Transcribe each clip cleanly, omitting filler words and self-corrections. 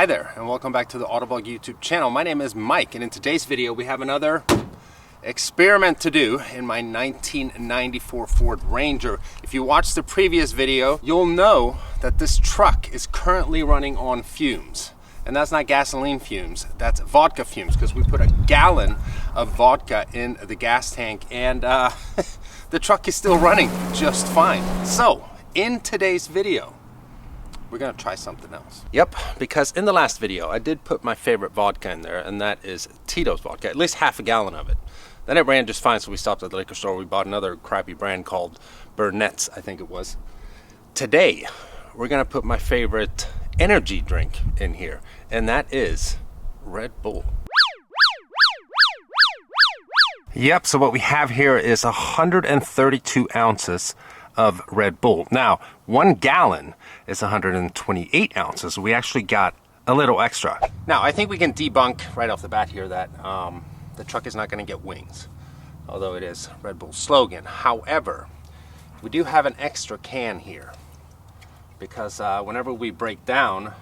Hi there, and welcome back to the AutoVlog YouTube channel. My name is Mike, and in today's video we have another experiment to do in my 1994 Ford Ranger. If you watched the previous video, you'll know that this truck is currently running on fumes. And that's not gasoline fumes, that's vodka fumes, because we put a gallon of vodka in the gas tank, and the truck is still running just fine. So, in today's video, we're gonna try something else. Yep, because in the last video, I did put my favorite vodka in there, and that is Tito's vodka, at least half a gallon of it. Then it ran just fine, so we stopped at the liquor store. We bought another crappy brand called Burnett's, I think it was. Today, we're gonna put my favorite energy drink in here, and that is Red Bull. Yep, so what we have here is 132 ounces of Red Bull. Now, 1 gallon is 128 ounces. We actually got a little extra. Now, I think we can debunk right off the bat here that the truck is not going to get wings, although it is Red Bull's slogan. However, we do have an extra can here because whenever we break down,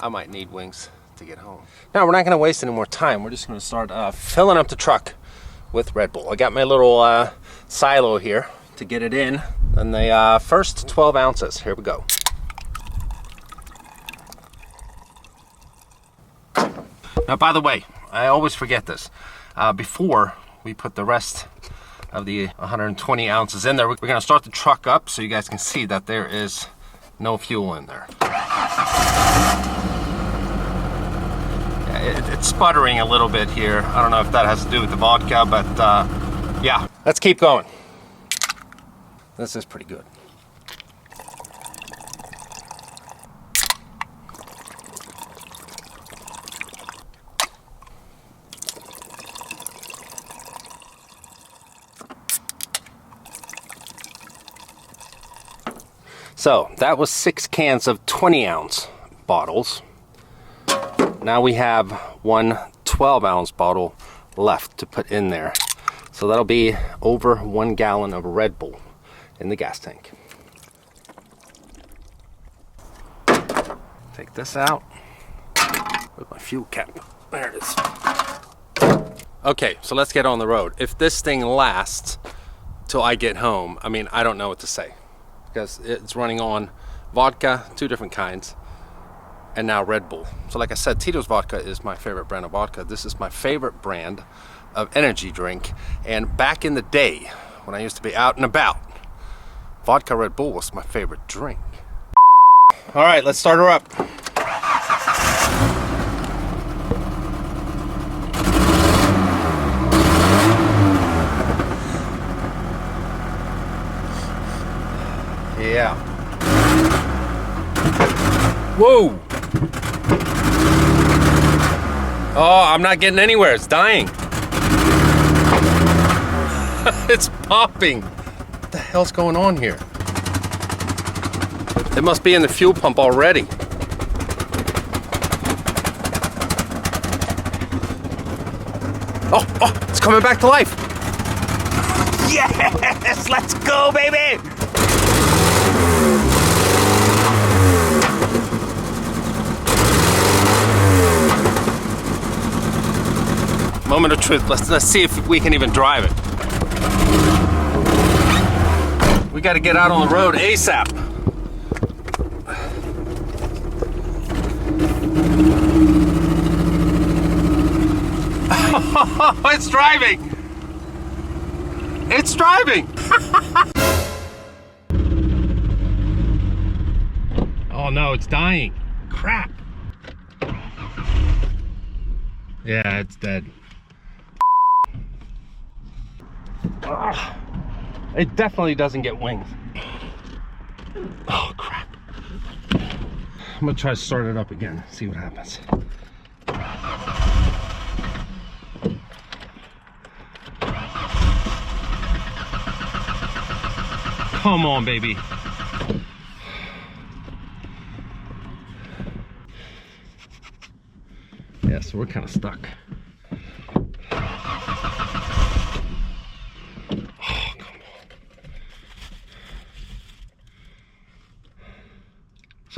I might need wings to get home. Now, we're not going to waste any more time. We're just going to start filling up the truck with Red Bull. I got my little silo here to get it in, and the first 12 ounces. Here we go. Now, by the way, I always forget this. Before we put the rest of the 120 ounces in there, we're gonna start the truck up so you guys can see that there is no fuel in there. Yeah, it's sputtering a little bit here. I don't know if that has to do with the vodka, but yeah, let's keep going. This is pretty good. So that was 6 cans of 20-ounce bottles. Now we have one 12-ounce bottle left to put in there. So that'll be over 1 gallon of Red Bull in the gas tank. Take this out with my fuel cap. There it is. Okay, so let's get on the road. If this thing lasts till I get home, I mean, I don't know what to say, because it's running on vodka, 2 different kinds, and now Red Bull. So like I said, Tito's vodka is my favorite brand of vodka. This is my favorite brand of energy drink. And back in the day, when I used to be out and about, vodka Red Bull was my favorite drink. All right, let's start her up. Yeah. Whoa. Oh, I'm not getting anywhere. It's dying. It's popping. What the hell's going on here? It must be in the fuel pump already. Oh, it's coming back to life. Yes, let's go, baby. Moment of truth. Let's see if we can even drive it. We got to get out on the road ASAP. It's driving. It's driving. Oh no, it's dying. Crap. Yeah, it's dead. Ugh. It definitely doesn't get wings. Oh crap. I'm gonna try to start it up again, see what happens. Come on, baby. Yeah, so we're kind of stuck.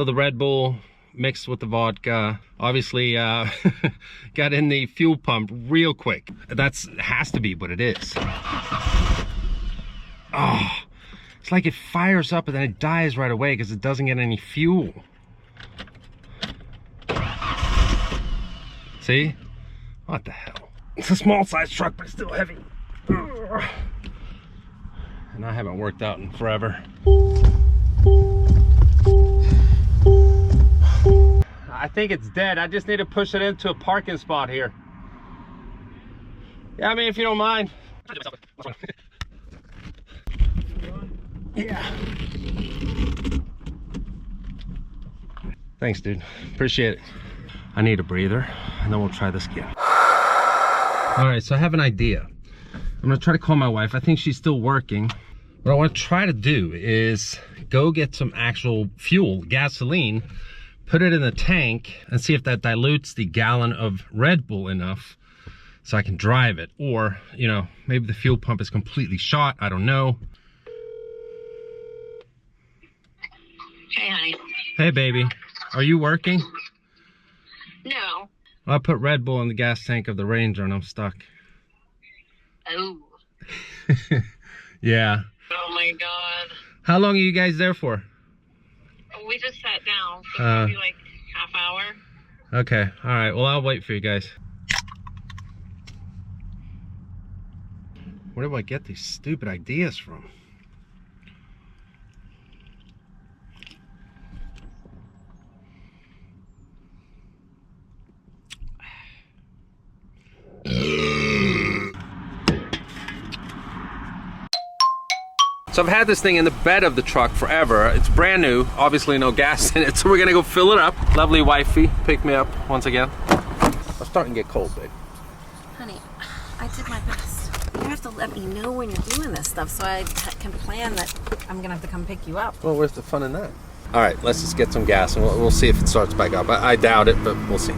So the Red Bull mixed with the vodka. Obviously, got in the fuel pump real quick. That's has to be what it is. Oh, it's like it fires up and then it dies right away because it doesn't get any fuel. See? What the hell? It's a small size truck, but it's still heavy. And I haven't worked out in forever. I think it's dead. I just need to push it into a parking spot here. Yeah, I mean, if you don't mind. Yeah. Thanks, dude. Appreciate it. I need a breather, and then we'll try this again. All right, so I have an idea. I'm gonna try to call my wife. I think she's still working. What I want to try to do is go get some actual fuel, gasoline, put it in the tank, and see if that dilutes the gallon of Red Bull enough so I can drive it. Or, you know, maybe the fuel pump is completely shot. I don't know. Hey, honey. Hey, baby. Are you working? No. I put Red Bull in the gas tank of the Ranger and I'm stuck. Oh. Yeah. Oh my God. How long are you guys there for? We just sat down, so maybe like half hour. Okay. All right. Well, I'll wait for you guys. Where do I get these stupid ideas from? So I've had this thing in the bed of the truck forever. It's brand new, obviously no gas in it, so we're gonna go fill it up. Lovely wifey picked me up once again. I'm starting to get cold, babe. Honey, I did my best. You have to let me know when you're doing this stuff so I can plan that I'm gonna have to come pick you up. Well, where's the fun in that? All right, let's just get some gas and we'll see if it starts back up. I doubt it, but we'll see.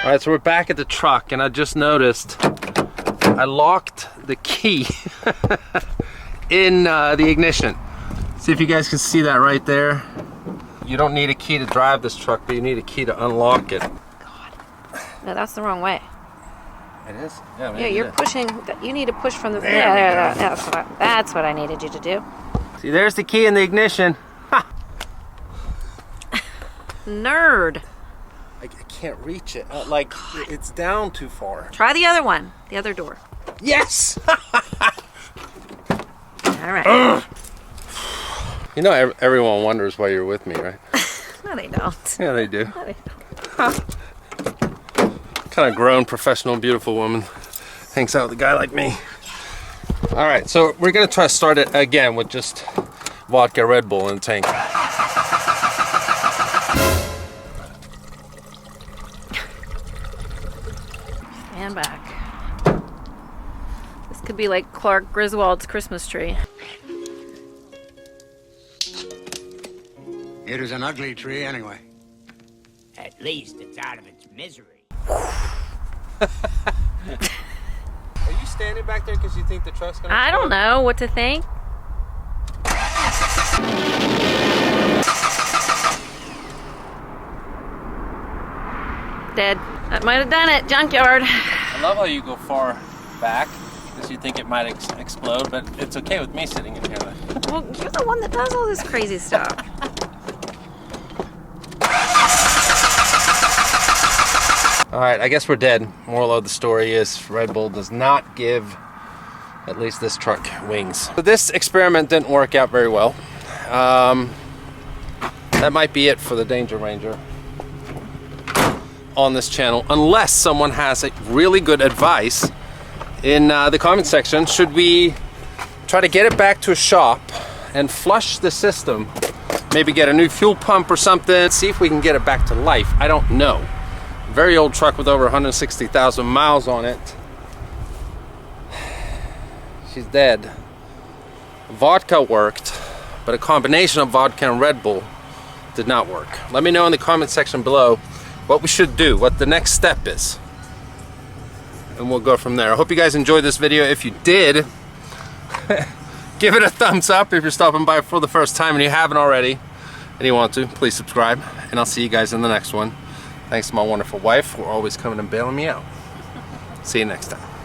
All right, so we're back at the truck and I just noticed I locked the key in the ignition. See if you guys can see that right there. You don't need a key to drive this truck, but you need a key to unlock it. God. No, that's the wrong way. It is? Yeah, Yeah, you're pushing. You need to push from the... Yeah, that's what I needed you to do. See, there's the key in the ignition. Ha! Nerd. I can't reach it. Like, it's down too far. Try the other one. The other door. Yes! All right. You know, everyone wonders why you're with me, right? No, they don't. Yeah, they do. No, they don't. Kind of grown, professional, beautiful woman hangs out with a guy like me. All right, so we're gonna try to start it again with just vodka Red Bull in the tank. Stand back. This could be like Clark Griswold's Christmas tree. It is an ugly tree anyway. At least it's out of its misery. Are you standing back there because you think the truck's gonna I don't know what to think. Dead. That might have done it. Junkyard. I love how you go far back because you think it might explode, but it's okay with me sitting in here. Well, you're the one that does all this crazy stuff. All right, I guess we're dead. Moral of the story is Red Bull does not give, at least this truck, wings. So this experiment didn't work out very well. That might be it for the Danger Ranger on this channel, unless someone has a really good advice in the comment section. Should we try to get it back to a shop and flush the system? Maybe get a new fuel pump or something, see if we can get it back to life. I don't know. Very old truck with over 160,000 miles on it. She's dead. Vodka worked, but a combination of vodka and Red Bull did not work. Let me know in the comment section below what we should do, what the next step is, and we'll go from there. I hope you guys enjoyed this video. If you did, Give it a thumbs up if you're stopping by for the first time and you haven't already, and you want to, please subscribe, and I'll see you guys in the next one. Thanks to my wonderful wife for always coming and bailing me out. See you next time.